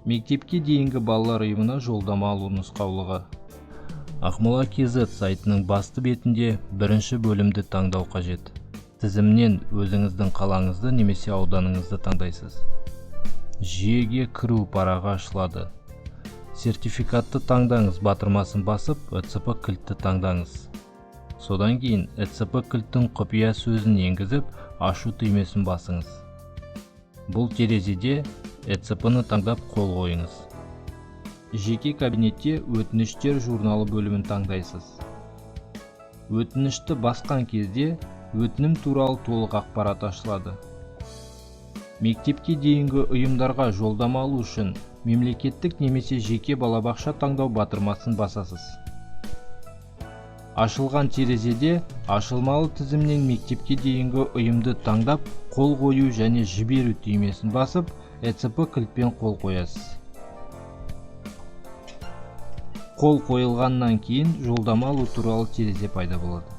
Мектепке дейінгі балалар ұйымына жолдама алу нұсқаулығы. Ақмола KZ сайтының басты бетінде бірінші бөлімді таңдау қажет. Тізімнен өзіңіздің қалаңызды немесе ауданыңызды таңдайсыз. Жүйеге кіру парағы ашылады. Сертификатты таңдаңыз батырмасын басып, ЭЦП кілтті таңдаңыз. Содан кейін ЭЦП кілттің құпия сөзін енгізіп, ашу түймесін басыңыз. Бұл терезеде ЭЦП-ны таңдап қол қойыңыз. Жеке кабинетте өтініштер журналы бөлімін таңдайсыз. Өтінішті басқан кезде өтінім туралы толық ақпарат ашылады. Мектепке дейінгі ұйымдарға жолдама алу үшін мемлекеттік немесе жеке балабақша таңдау батырмасын басасыз. Ашылған терезеде ашылмалы тізімнен мектепке дейінгі ұйымды таңдап, қол қою және жіберу түймесін басып, ЭЦП кілтпен қол қоясыз. Қол қойылғаннан кейін жолдама алу туралы терезе пайда болады.